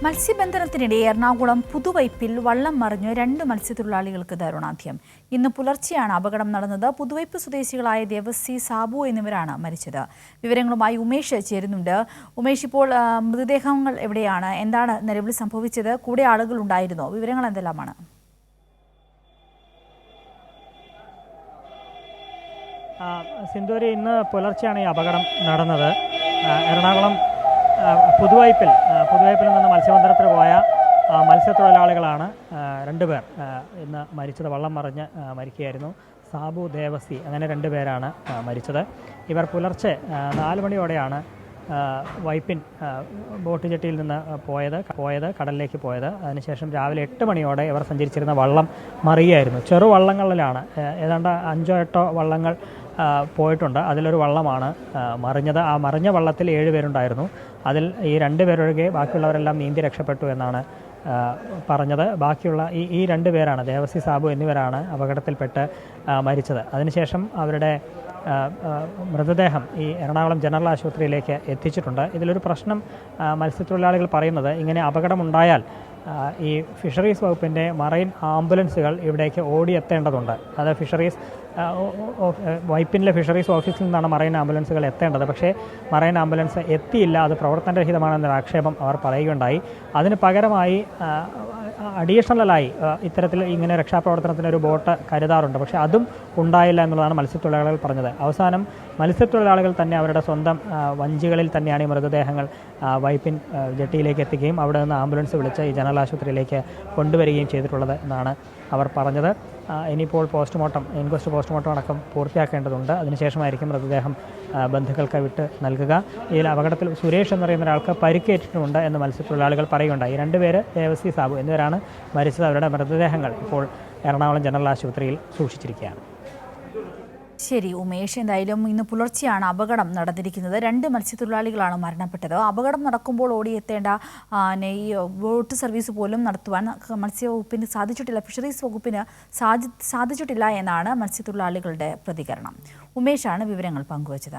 മത്സ്യബന്ധനത്തിനിടെ എറണാകുളം പുതുവൈപ്പിൽ വള്ളം മറിഞ്ഞ് 2 മത്സ്യത്തൊഴിലാളികൾക്ക് ദാരുണാന്ത്യം. ഇന്ന് പുലർച്ചെയാണ് അപകടം നടന്നത്. പുതുവൈപ്പ് സ്വദേശികളായ ദേവസി, സാബു എന്നിവരാണ് മരിച്ചത്. വിവരങ്ങളുമായി ഉമേഷ് ചേരുന്നുണ്ട്. ഉമേഷ്, ഇപ്പോൾ മൃതദേഹങ്ങൾ എവിടെയാണ്? എന്താണ് നിലവിൽ സംഭവിച്ചത്? കൂടെ ആളുകൾ ഉണ്ടായിരുന്നോ? വിവരങ്ങൾ എന്തെല്ലാമാണ്? സിന്ധൂരി, ഇന്ന് പുലർച്ചെയാണ് ഈ അപകടം നടന്നത്. എറണാകുളം പുതുവൈപ്പിൽ നിന്ന് മത്സ്യബന്ധനത്തിന് പോയ മത്സ്യത്തൊഴിലാളികളാണ് 2 പേർ ഇന്ന് മരിച്ചത്. വള്ളം മറിഞ്ഞ് മരിക്കുകയായിരുന്നു. സാബു, ദേവസി, അങ്ങനെ 2 പേരാണ് മരിച്ചത്. ഇവർ പുലർച്ചെ 4 മണിയോടെയാണ് വൈപ്പിൻ ബോട്ട് ജെട്ടിയിൽ നിന്ന് പോയത് കടലിലേക്ക് പോയത്. അതിനുശേഷം രാവിലെ 8 മണിയോടെ ഇവർ സഞ്ചരിച്ചിരുന്ന വള്ളം മറിയുകയായിരുന്നു. ചെറുവള്ളങ്ങളിലാണ്, ഏതാണ്ട് 5-8 വള്ളങ്ങൾ പോയിട്ടുണ്ട്. അതിലൊരു വള്ളമാണ് മറിഞ്ഞത്. ആ മറിഞ്ഞ വള്ളത്തിൽ 7 പേരുണ്ടായിരുന്നു. അതിൽ ഈ 2 പേരൊഴികെ ബാക്കിയുള്ളവരെല്ലാം നീന്തി രക്ഷപ്പെട്ടു എന്നാണ് പറഞ്ഞത്. ബാക്കിയുള്ള ഈ 2 പേരാണ്, ദേവസി, സാബു എന്നിവരാണ് അപകടത്തിൽപ്പെട്ട് മരിച്ചത്. അതിനുശേഷം അവരുടെ മൃതദേഹം ഈ എറണാകുളം ജനറൽ ആശുപത്രിയിലേക്ക് എത്തിച്ചിട്ടുണ്ട്. ഇതിലൊരു പ്രശ്നം മത്സ്യത്തൊഴിലാളികൾ പറയുന്നത്, ഇങ്ങനെ അപകടമുണ്ടായാൽ ഈ ഫിഷറീസ് വകുപ്പിൻ്റെ മറൈൻ ആംബുലൻസുകൾ ഇവിടേക്ക് ഓടിയെത്തേണ്ടതുണ്ട്. അത് വൈപ്പിനിലെ ഫിഷറീസ് ഓഫീസിൽ നിന്നാണ് മറൈൻ ആംബുലൻസുകൾ എത്തേണ്ടത്. പക്ഷേ മറൈൻ ആംബുലൻസ് എത്തിയില്ല, അത് പ്രവർത്തനരഹിതമാണെന്നൊരു ആക്ഷേപം അവർ പറയുകയുണ്ടായി. അതിന് പകരമായി അഡീഷണലായി ഇത്തരത്തിൽ ഇങ്ങനെ രക്ഷാപ്രവർത്തനത്തിനൊരു ബോട്ട് കരുതാറുണ്ട്. പക്ഷേ അതും ഉണ്ടായില്ല എന്നുള്ളതാണ് മത്സ്യത്തൊഴിലാളികൾ പറഞ്ഞത്. അവസാനം മത്സ്യത്തൊഴിലാളികൾ തന്നെ അവരുടെ സ്വന്തം വഞ്ചികളിൽ തന്നെയാണ് ഈ മൃതദേഹങ്ങൾ വൈപ്പിൻ ജെട്ടിയിലേക്ക് എത്തിക്കുകയും അവിടെ നിന്ന് ആംബുലൻസ് വിളിച്ച് ഈ ജനറൽ ആശുപത്രിയിലേക്ക് കൊണ്ടുവരികയും ചെയ്തിട്ടുള്ളത് എന്നാണ് അവർ പറഞ്ഞത്. ഇനിയിപ്പോൾ ഇൻക്വസ്റ്റ് പോസ്റ്റ്മോർട്ടം അടക്കം പൂർത്തിയാക്കേണ്ടതുണ്ട്. അതിനുശേഷമായിരിക്കും മൃതദേഹം ബന്ധുക്കൾക്ക് വിട്ട് നൽകുക. ഈ അപകടത്തിൽ സുരേഷ് എന്ന് പറയുന്ന ഒരാൾക്ക് പരിക്കേറ്റിട്ടുണ്ട് എന്ന് മത്സ്യത്തൊഴിലാളികൾ പറയുകയുണ്ടായി. 2 പേര്, ദേവസി, സാബു എന്നിവരാണ് മരിച്ചത്. അവരുടെ മൃതദേഹങ്ങൾ ഇപ്പോൾ എറണാകുളം ജനറൽ ആശുപത്രിയിൽ സൂക്ഷിച്ചിരിക്കുകയാണ്. ശരി ഉമേഷ്, എന്തായാലും ഇന്ന് പുലർച്ചെയാണ് അപകടം നടന്നിരിക്കുന്നത്. 2 മത്സ്യത്തൊഴിലാളികളാണ് മരണപ്പെട്ടത്. അപകടം നടക്കുമ്പോൾ ഓടിയെത്തേണ്ട ഈ ബോട്ട് സർവീസ് പോലും നടത്തുവാൻ മത്സ്യവകുപ്പിന് സാധിച്ചിട്ടില്ല, ഫിഷറീസ് വകുപ്പിന് സാധിച്ചിട്ടില്ല എന്നാണ് മത്സ്യത്തൊഴിലാളികളുടെ പ്രതികരണം. ഉമേഷാണ് വിവരങ്ങൾ പങ്കുവച്ചത്.